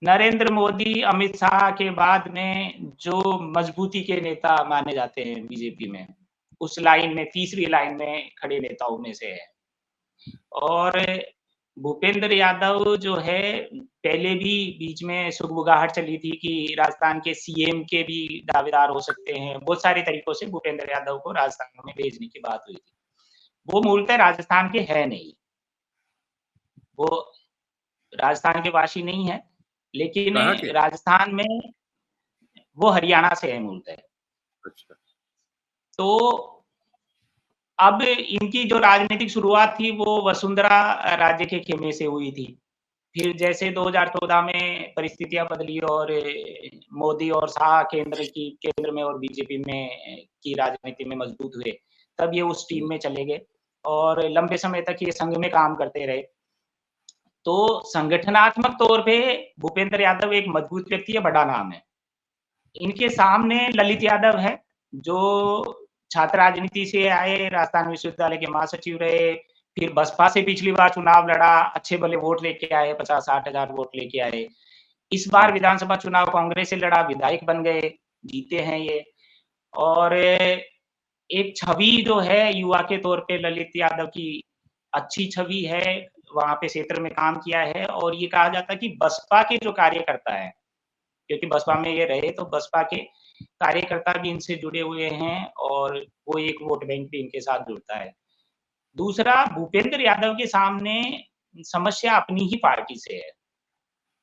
नरेंद्र मोदी, अमित शाह के बाद में जो मजबूती के नेता माने जाते हैं बीजेपी में, उस लाइन में तीसरी लाइन में खड़े नेताओं में से है। और भूपेंद्र यादव जो है पहले भी बीच में सुगबुगाहट चली थी कि राजस्थान के सीएम के भी दावेदार हो सकते हैं। बहुत सारे तरीकों से भूपेंद्र यादव को राजस्थान में भेजने की बात हुई थी। वो मूलतः राजस्थान के है नहीं। वो राजस्थान के वासी नहीं है, लेकिन कहाँ के? राजस्थान में वो हरियाणा से है मूलतः। अच्छा। तो अब इनकी जो राजनीतिक शुरुआत थी वो वसुंधरा राज्य के खेमे से हुई थी। फिर जैसे 2014 में परिस्थितियाँ बदली और मोदी और शाह केंद्र में और बीजेपी में की राजनीति में मजबूत हुए, तब ये उस टीम में चले गए और लंबे समय तक ये संघ में काम करते रहे। तो संगठनात्मक तौर पे भूपेंद्र यादव एक मजबूत व्यक्ति है, बड़ा नाम है। इनके सामने ललित यादव है, जो छात्र राजनीति से आए, राजस्थान विश्वविद्यालय के महासचिव रहे, फिर बसपा से पिछली बार चुनाव लड़ा, अच्छे भले वोट लेके आए, 50-60 हज़ार वोट लेके आए। इस बार विधानसभा चुनाव कांग्रेस से लड़ा, विधायक बन गए, जीते हैं ये। और एक छवि जो है युवा के तौर पे ललित यादव की अच्छी छवि है, वहाँ पे क्षेत्र में काम किया है और ये कहा जाता है कि बसपा के जो कार्यकर्ता हैं, क्योंकि बसपा में ये रहे तो बसपा के कार्यकर्ता भी इनसे जुड़े हुए हैं और वो एक वोट बैंक भी इनके साथ जुड़ता है। दूसरा भूपेंद्र यादव के सामने समस्या अपनी ही पार्टी से है।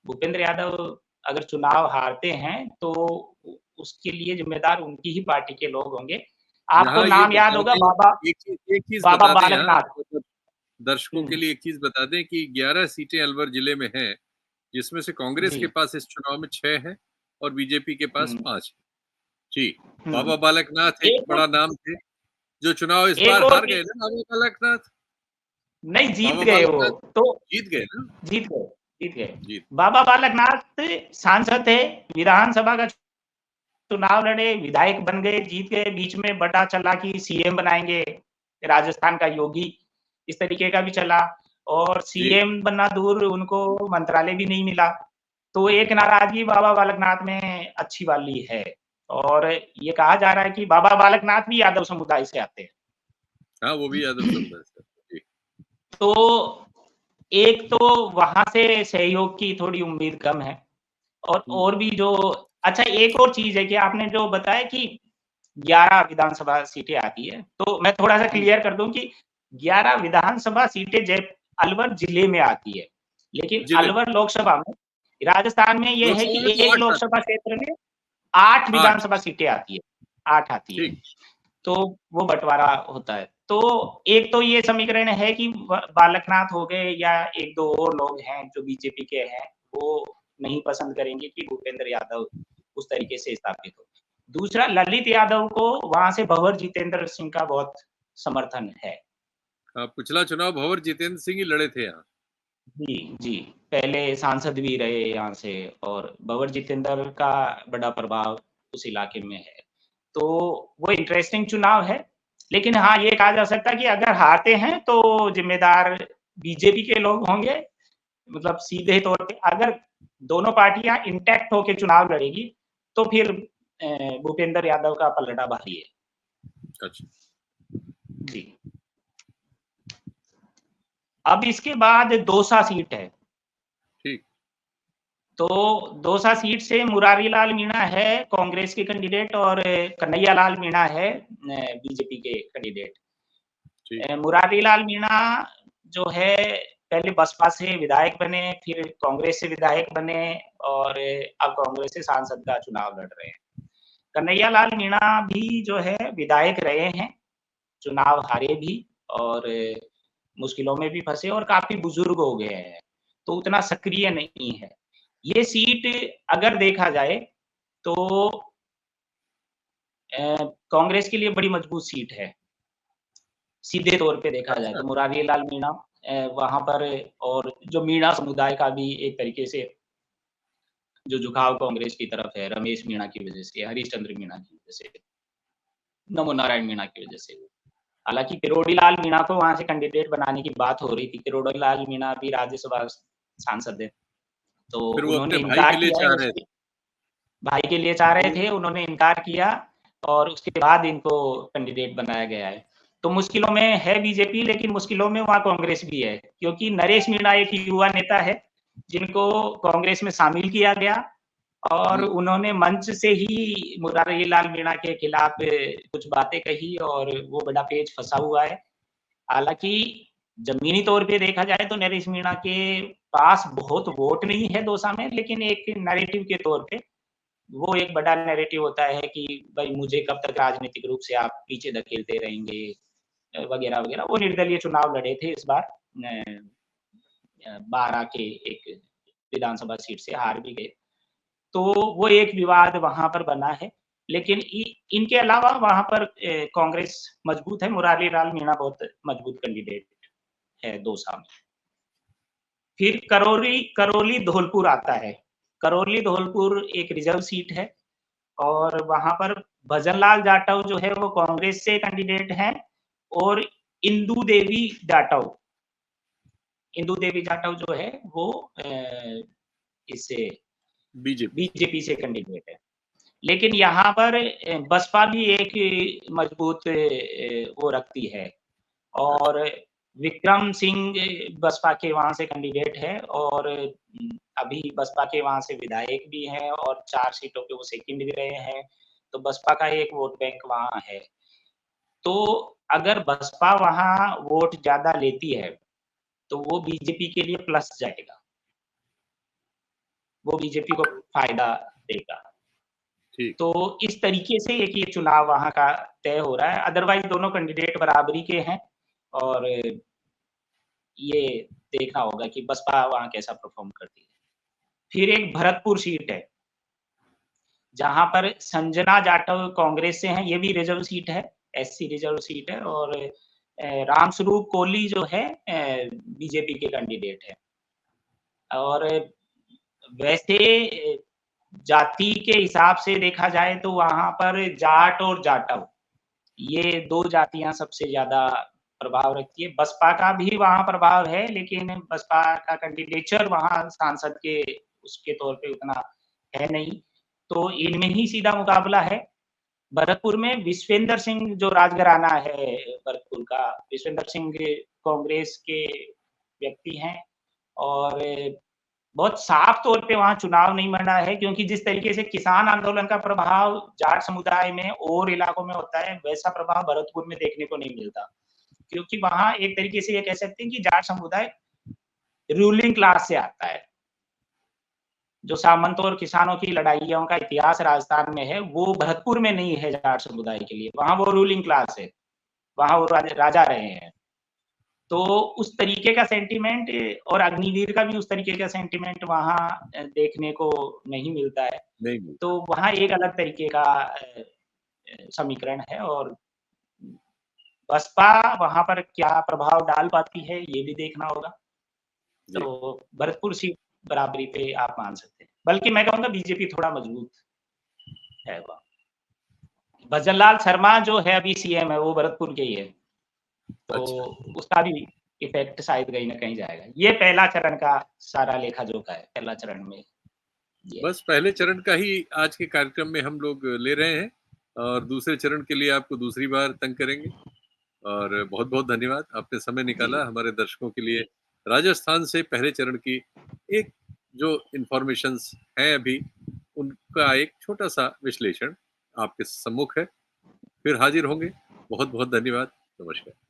भूपेंद्र यादव अगर चुनाव हारते हैं तो उसके लिए ज़िम्मेदार उनकी ही पार्टी के लोग होंगे। आपको यहाँ ये नाम याद बता होगा दें एक चीज़ बाबा बता दें यहाँ बालकनाथ। मतलब दर्शकों के हुँ, लिए एक चीज़ बता दें कि 11 सीटें अलवर जिले में हैं, जिसमें से कांग्रेस जी। के पास इस चुनाव में 6 हैं और बीजेपी के पास हुँ, 5 हैं। जी, हुँ। बाबा बालकनाथ एक एक और बड़ा नाम थे, जो चुनाव इस एक बार और हार गए चीज़ ना बाबा बालकनाथ? नहीं जीत बाबा गए वो, बालकनाथ तो जीत गए ना? जीत गए, जीत गए। जीत बाबा बालकनाथ सांसद थे, विधानसभा का चुनाव लड़े, विधायक बन गए, जीत गए, बीच में बड़ा चला कि सीएम बनाएँगे, राजस्थान का योगी, इस तरीके का भी चला और जी, सीएम बनना दूर उनको मंत्रालय भी नहीं मिला। तो एक नाराज़गी बाबा बालकनाथ में अच्छी वाली है और ये कहा जा रहा है कि बाबा बालकनाथ भी यादव समुदाय से आते हैं। हाँ, वो भी यादव समुदाय से जी, तो एक तो वहाँ से सहयोग की थोड़ी उम्मीद कम है हुँ, और भी जो अच्छा एक और चीज़ है कि आपने जो बताया कि 11 विधानसभा सीटें आती है, तो मैं थोड़ा-सा हुँ, क्लियर कर दूँ कि 11 विधानसभा सीटें अलवर जिले में आती है, लेकिन जिले में, अलवर लोकसभा में राजस्थान में ये है लोकसभा कि में तो एक 8 आती लोकसभा क्षेत्र में 8 है, 8 विधानसभा सीटें आती है, 8 आती है। ठीक, तो वो बँटवारा होता है। तो एक तो ये समीकरण है कि बालकनाथ हो गए या 1-2 और लोग हैं जो बीजेपी के हैं, वो नहीं पसंद करेंगे कि भूपेंद्र यादव उस तरीके से स्थापित हो। दूसरा ललित यादव को वहाँ से भंवर जितेंद्र सिंह का बहुत समर्थन है। पिछला चुनाव भंवर जितेंद्र सिंह ही लड़े थे यहाँ। जी, जी। पहले सांसद भी रहे यहाँ से और भंवर जितेंद्र का बड़ा प्रभाव उस इलाके में है। तो वो इंटरेस्टिंग चुनाव है, लेकिन हाँ, ये कहा जा सकता है कि अगर हारते हैं तो ज़िम्मेदार बीजेपी के लोग होंगे, मतलब सीधे तौर पे अगर दोनों पार्टियाँ इंटैक्ट होके चुनाव लड़ेगी, तो फिर भूपेंद्र यादव का पलड़ा भारी है। अच्छा। जी। अब इसके बाद दौसा सीट है। ठीक। तो दौसा सीट से मुरारी लाल मीणा है कांग्रेस के कैंडिडेट और कन्हैया लाल मीणा है बीजेपी के कैंडिडेट। ठीक। मुरारी लाल मीणा जो है पहले बसपा से विधायक बने, फिर कांग्रेस से विधायक बने और अब कांग्रेस से सांसद का चुनाव लड़ रहे हैं। कन्हैया लाल मीणा भी जो है विधायक रहे हैं, चुनाव हारे भी और मुश्किलों में भी फँसे और काफ़ी बुजुर्ग हो गए हैं, तो उतना सक्रिय नहीं है। ये सीट अगर देखा जाए तो कांग्रेस के लिए बड़ी मजबूत सीट है। सीधे तौर पे देखा जाए अच्छा। तो मुरारी लाल मीणा वहाँ पर और जो मीणा समुदाय का भी एक तरीके से जो झुकाव कांग्रेस की तरफ है, रमेश मीणा की वजह से, हरीश चंद्र मीणा की वजह से, नमो नारायण मीणा की वजह से। हालाँकि किरोड़ी लाल मीणा को वहाँ से कैंडिडेट बनाने की बात हो रही थी, किरोड़ी लाल मीणा भी राज्यसभा सांसद है, तो फिर वो उन्होंने अपने भाई इनकार के लिए किया है चाह रहे उसके थे। भाई के लिए चाह रहे वो थे, उन्होंने इनकार किया और उसके बाद इनको कैंडिडेट बनाया गया है। तो मुश्किलों में है बीजेपी लेकिन मुश्किलों में वहाँ कांग्रेस भी है, क्योंकि नरेश मीणा एक युवा नेता है, जिनको कांग्रेस में शामिल किया गया और हुँ। उन्होंने मंच से ही मुरारी लाल मीणा के खिलाफ कुछ बातें कही और वो बड़ा पेच फँसा हुआ है। हालाँकि ज़मीनी तौर पे देखा जाए तो नरेश मीणा के पास बहुत वोट नहीं है दौसा में, लेकिन एक नैरेटिव के तौर पे वो एक बड़ा नैरेटिव होता है कि भाई मुझे कब तक राजनीतिक रूप से आप पीछे धकेलते रहेंगे वगैरह-वगैरह। वो निर्दलीय चुनाव लड़े थे इस बार 12 के एक विधानसभा सीट से हार भी गए। तो वो एक विवाद वहाँ पर बना है। लेकिन इनके अलावा वहाँ पर कांग्रेस मजबूत है, मुरारी लाल मीणा बहुत मजबूत कैंडिडेट है दौसा में। फिर करौली धौलपुर आता है। करौली धौलपुर एक रिजर्व सीट है और वहाँ पर भजन लाल जाटव जो है वो कांग्रेस से कैंडिडेट हैं और इंदू देवी जाटव जो है वो इससे बीजेपी से। बीजेपी से कैंडिडेट है। लेकिन यहाँ पर बसपा भी एक मजबूत वो रखती है अच्छा। और विक्रम सिंह बसपा के वहाँ से कैंडिडेट है और अभी बसपा के वहाँ से विधायक भी हैं और 4 सीटों पे वो सेकंड भी रहे हैं, तो बसपा का एक वोट बैंक वहाँ है। तो अगर बसपा वहाँ वोट ज़्यादा लेती है, तो वो बीजेपी के लिए प्लस जाएगा। वो बीजेपी को फ़ायदा देगा। ठीक। तो इस तरीके से एक ये चुनाव वहाँ का तय हो रहा है, अदरवाइज़ दोनों कैंडिडेट बराबरी के हैं और ये देखना होगा कि बसपा वहाँ कैसा परफ़ॉर्म करती है। फिर एक भरतपुर सीट है, जहाँ पर संजना जाटव कांग्रेस से हैं, ये भी रिज़र्व सीट है, एससी रिज़र्व सीट है और रामस्वरूप कोहली जो है बीजेपी के कैंडिडेट हैं। और वैसे जाति के हिसाब से देखा जाए तो वहाँ पर जाट और जाटव, ये 2 जातियाँ सबसे ज़्यादा प्रभाव रखती है। बसपा का भी वहाँ प्रभाव है, लेकिन बसपा का कैंडिडेचर वहाँ सांसद के उसके तौर पे उतना है नहीं, तो इनमें ही सीधा मुकाबला है। भरतपुर में विश्वेंद्र सिंह जो राजघराना है भरतपुर का, विश्वेंद्र सिंह कांग्रेस के व्यक्ति हैं और बहुत साफ तौर पे वहाँ चुनाव नहीं लड़ा है क्योंकि जिस तरीके से किसान आंदोलन का प्रभाव जाट समुदाय में और इलाकों में होता है, वैसा प्रभाव भरतपुर में देखने को नहीं मिलता। क्योंकि वहाँ एक तरीके से ये कह सकते हैं कि जाट समुदाय रूलिंग क्लास से आता है। जो सामंतों और किसानों की लड़ाइयों का इतिहास राजस्थान में है, वो भरतपुर में नहीं है जाट समुदाय के लिए, वहाँ वो रूलिंग क्लास है, वहाँ वो राजा रहे हैं। तो उस तरीके का सेंटिमेंट और अग्निवीर का भी उस तरीके का सेंटिमेंट वहाँ देखने को नहीं मिलता है। नहीं मिलता। तो वहाँ एक अलग तरीके का समीकरण है और बसपा वहाँ पर क्या प्रभाव डाल पाती है, ये भी देखना होगा। जी। तो भरतपुर सीट बराबरी पे आप मान सकते हैं। बल्कि मैं कहूँगा बीजेपी थोड़ा मजबूत है वहाँ। भजन लाल शर्मा जो है अभी सीएम है, वो भरतपुर के ही है। तो अच्छा। उसका भी इफ़ेक्ट शायद कहीं न कहीं जाएगा। ये पहला चरण का सारा लेखा-जोखा है, पहला चरण में ये है। बस पहले चरण का ही आज के कार्यक्रम में हम लोग ले रहे हैं और दूसरे चरण के लिए आपको दूसरी बार तंग करेंगे और बहुत-बहुत धन्यवाद। आपने समय जी। निकाला हमारे दर्शकों के लिए राजस्थान से पहले चरण की एक जो इन्फॉर्मेशंस हैं अभी, उनका एक छोटा-सा विश्लेषण आपके सम्मुख है। फिर हाज़िर होंगे। बहुत-बहुत धन्यवाद। नमस्कार।